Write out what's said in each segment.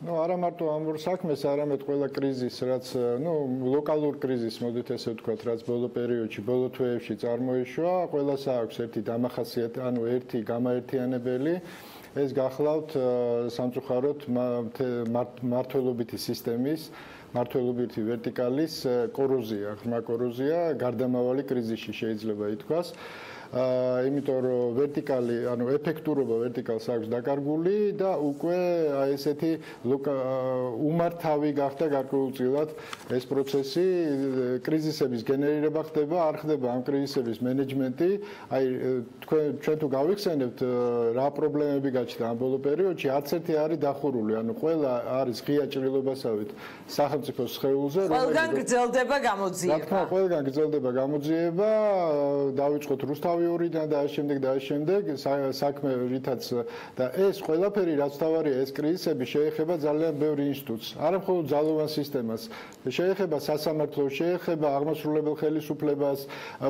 No, არა მარტო ამ ორ საქმეს, არამედ ყველა კრიზისს, რაც, ლოკალურ კრიზისს, მოდით ესე ვთქვათ, რაც ბოლო პერიოდში, ბოლო თვეებში წარმოიშვა, ყველას აქვს ერთი დამახასიათებელი, ერთი გამაერთიანებელი, ეს გახლავთ სამწუხაროდ მართლობითი სისტემის, მართლობითი ვერტიკალის კოროზია, ღრმა კოროზია, გარდამავალი კრიზისში შეიძლება ითქვას. იმიტომ რომ ვერტიკალი, ეფექტურობა ვერტიკალს აქვს დაკარგული და უკვე ესეთი უმართავი გახდა გარკვეულწილად ეს პროცესი, კრიზისების გენერირება ხდება, არ ხდება ამ კრიზისების მენეჯმენტი. ჩვენ თუ გავიხსენებთ რა პრობლემები გაჩნდა ამ ბოლო პერიოდში, არც ერთი არის დახურული, ყველა არის ღია ჭრილობასავით სახელმწიფოს სხეულზე, ყველგან გრძელდება გამოძიება. რა თქმა უნდა, ყველგან გრძელდება გამოძიება, დავიწყოთ რუსთავი ორიდან და შემდეგ საქმე რითაც და ეს ყველაფერი რაც თავარია ეს კრიზისები შეეხება ძალიან ბევრ ინსტიტუტს, არა მხოლოდ ძალოვან სისტემას, შეეხება სასამართლოს, შეეხება აღმასრულებელ ხელისუფლებას,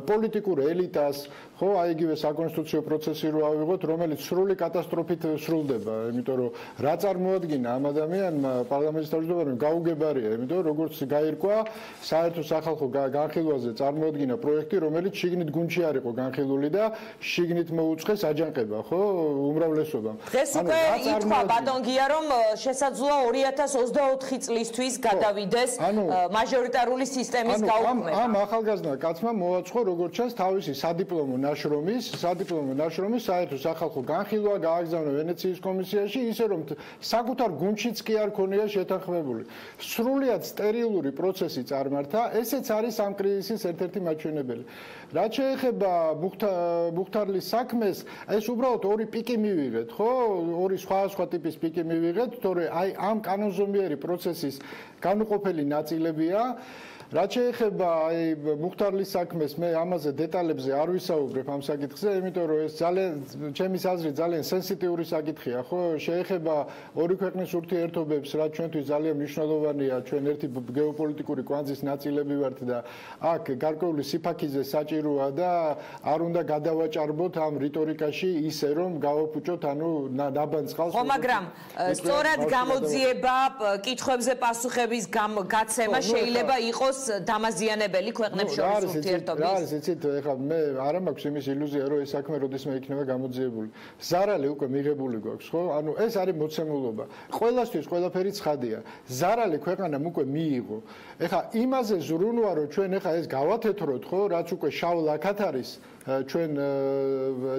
პოლიტიკურ ელიტას, ხო, აი იგივე საკონსტიტუციო პროცესი რო ავიღოთ, რომელიც სრული კატასტროფით სრულდება, იმიტომ რომ რა წარმოადგინა ამ ადამიანმა პარლამენტის თავმჯდომარემ გაუგებარია, იმიტომ რომ როგორც გაირკვა, საერთო სახალხო განხილვაზე წარმოადგინა პროექტი, რომელიც შიგნით გუნდში არ იყო განხილული და შიგნით მოუწყეს აჯანყება, ხო, უმრავლესობამ. დღეს უკვე ითქვა ბატონ გია, რომ შესაძლოა 2024 წლისთვის გადავიდეს მაჟორიტარული სისტემის გაუქმება. ამ ახალგაზრდა კაცმა მოაწყო როგორც ჩანს თავისი სადიპლომო ნაშრომის საერთო სახალხო განხილვა გააგზავნა ვენეციის კომისიაში, ისე რომ საკუთარ გუნდშიც კი არ ქონია შეთანხმებული. სრულიად სტერილური პროცესი წარმართა, ესეც არის ამ კრიზისის ერთ-ერთი მაჩვენებელი. რაც შეეხება მუხთარლის საქმეს, ეს უბრალოდ ორი პიკი მივიღეთ, ხო? ორი სხვა ტიპის პიკი მივიღეთ, თორე აი ამ კანონზომიერი პროცესის განუყოფელი ნაწილებია. რაც შეეხება აი მუხთარლის საქმეს, მე ამაზე დეტალებზე არ ვისაუბრებ ამ საკითხზე, იმიტომ რომ ეს ძალიან ჩემის აზრით ძალიან სენსიტიური საკითხია, ხო? შეეხება ორი ქვეყნის ურთიერთობებს, რაც ჩვენთვის ძალიან მნიშვნელოვანია, ჩვენ ერთი გეოპოლიტიკური კვანძის ნაწილები ვართ და აქ გარკვეული სიფაქიზე საჭიროა და არ უნდა გადავაჭარბოთ ამ რიტორიკაში ისე რომ გავაფუჭოთ ნაბან წყალს. ხო, მაგრამ სწორად გამოძიება, კითხვებზე პასუხების გაცემა შეიძლება იყოს დამაზიანებელი ქვეყნებს შორის ურთიერთობის. რა არის, იცით, ეხლა მე არ მაქვს იმის ილუზია, რომ ეს საქმე როდესმე იქნება გამოძიებული. ზარალი უკვე მიღებული გვაქვს, ხო? ეს არის მოცემულობა. ყველასთვის ყველაფერი ცხადია. ზარალი ქვეყანამ უკვე მიიღო. ეხლა იმაზე ზრუნვა, რომ ჩვენ ეხლა ეს გავათეთროთ, ხო, რაც უკვე შავ ლაქად არის ჩვენ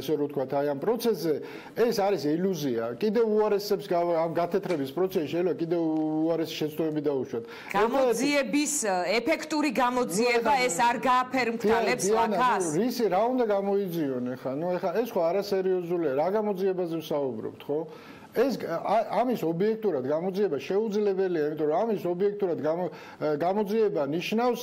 ესე რომ ვთქვათ აი ამ პროცესზე, ეს არის ილუზია. კიდევ უარესებს ამ გათეთრების პროცესში შეიძლება კიდევ უარესი შეცდომები დაუშვათ. გამოძიების ეფექტური გამოძიება ეს არ გააფერმქრალებს ლაქას? რისი რა უნდა გამოიძიონ ეხლა? ეხლა ეს ხო არასერიოზულია. რა გამოძიებაზე ვსაუბრობთ, ხო? ეს ამის ობიექტურად გამოძიება შეუძლებელია, იმიტომ რომ ამის ობიექტურად გამოძიება ნიშნავს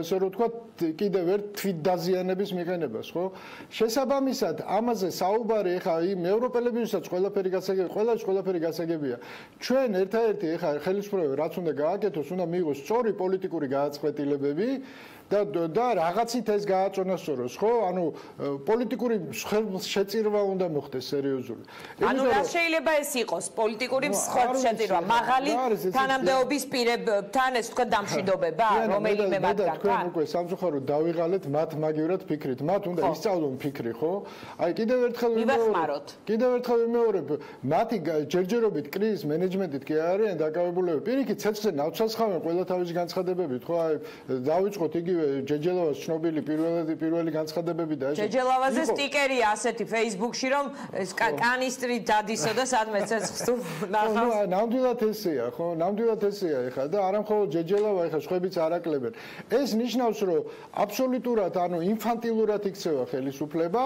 ესე რომ ვთქვათ კიდევ ერთ თვითდაზიანების მიყენებას, ხო? შესაბამისად, ამაზე საუბარი ეხლა იმ ევროპელებისაც ყველაფერი გასაგებია. ჩვენ ერთადერთი ეხლა ხელისუფლება რაც უნდა გააკეთოს, უნდა მიიღოს სწორი პოლიტიკური გადაწყვეტილებები და რაღაცით ეს გააწონასწოროს, ხო? პოლიტიკური შეწირვა უნდა მოხდეს სერიოზული. რა შეიძლება ეს იყოს პოლიტიკური შეწირვა, მაღალი თანამდებობის პირებთან ეს თქვა დამშვიდობება, რომელიმე მათგან. თქვენ უკვე სამწუხაროდ დავიღალეთ მათ მაგივრად ფიქრით. მათ უნდა ისწავლონ ფიქრი, ხო? აი კიდევ ერთხელ ვიმეორებ, მათი ჯერჯერობით კრიზის მენეჯმენტით კი არიან დაკავებულები. პირიქით, ცეცხლზე ნავცასხავენ ყველა თავის განცხადებებით, ხო? აი დავიწყოთ იგივე ჯეჯელავას ცნობილი პირველი განცხადებები და ეს ჯეჯელავაზე სტიკერია ასეთი Facebook-ში რომ კანისტრი დადისო და სადმე ცეცხლს თუ ნახავს. ნამდვილად ესეა, ხო? ნამდვილად ესეა ეხლა და არა მხოლოდ ჯეჯელავა, ეხლა შვებიც არაკლებენ. ეს ნიშნავს, რომ აბსოლუტურად, ინფანტილურად იქცევა ხელისუფლება,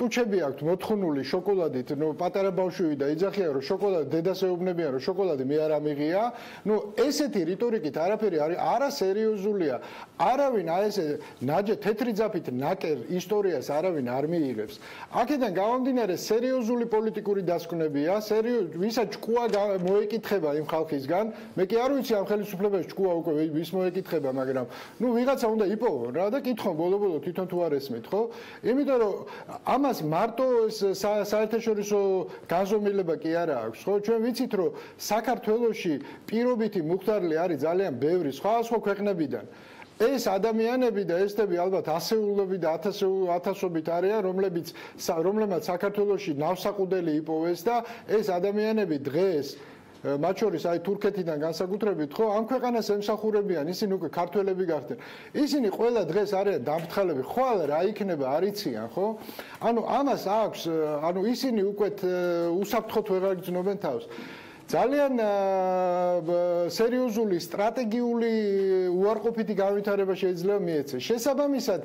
ტუჩები აქვთ მოთხოვნული შოკოლადით, პატარა ბავშვი და იძახიან, რომ შოკოლადი დედას ეუბნებიან, რომ შოკოლადი მე არ ამიღია. ესეთი რიტორიკით არაფერი არასერიოზულია. არავინ აი ესე ნაჯე თეთრი ძაფით ნაკერ ისტორიას არავინ არ მიიღებს. აქედან გამომდინარე სერიოზული პოლიტიკური დასკვნებია, ვისაც ჭკუა მოეკითხება იმ ხალხისგან, მე კი არ ვიცი ამ ხელისუფლებას ჭკუა უკვე ვის მოეკითხება, მაგრამ ნუ ვიღაცა უნდა იპოვონ რა და კითხონ ბოლო-ბოლო თვითონ თუ არ ესმით, ხო? იმიტომ რომ ამას მარტო საერთაშორისო განზომილება კი არა აქვს, ხო? ჩვენ ვიცით რომ საქართველოში პირობითი მუხტარლი არის ძალიან ბევრი სხვა ქვეყნებიდან. ეს ადამიანები და ესტები ალბათ ასეულობით და ათასობით არიან, რომლებმაც საქართველოში ნავსაყუდელი იპოვეს და ეს ადამიანები დღეს მათ შორის აი თურქეთიდან განსაკუთრებით ხო ამ ქვეყანას ემსახურებიან, ისინი უკვე ქართველები გახდნენ. ისინი ყველა დღეს არიან დამფრთხალები, ხვალ რა იქნება არ იციან, ხო? ანუ ამას აქვს, ანუ ისინი უკვე უსაფრთხოდ ვეღარ გრძნობენ თავს. ძალიან სერიოზული სტრატეგიული უარყოფითი განვითარება შეიძლება მიეცეს. შესაბამისად,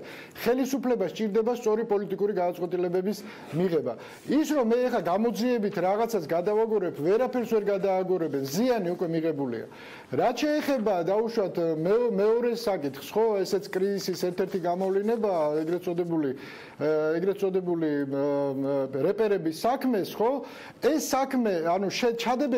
ხელისუფლებას სჭირდება სწორი პოლიტიკური გადაწყვეტილებების მიღება. ის რომ მე ეხა გამოძიებით რაღაცას გადავაგორებ, ვერაფერს ვერ გადააგორებენ, ზიანი უკვე მიღებულია. რაც შეეხება დაუშვათ მეორე საკითხს, ხო, ესეც კრიზისის ერთ-ერთი გამოვლენა, ეგრეთ წოდებული რეპერების საქმეს, ხო? ეს საქმე, ანუ ჩადებები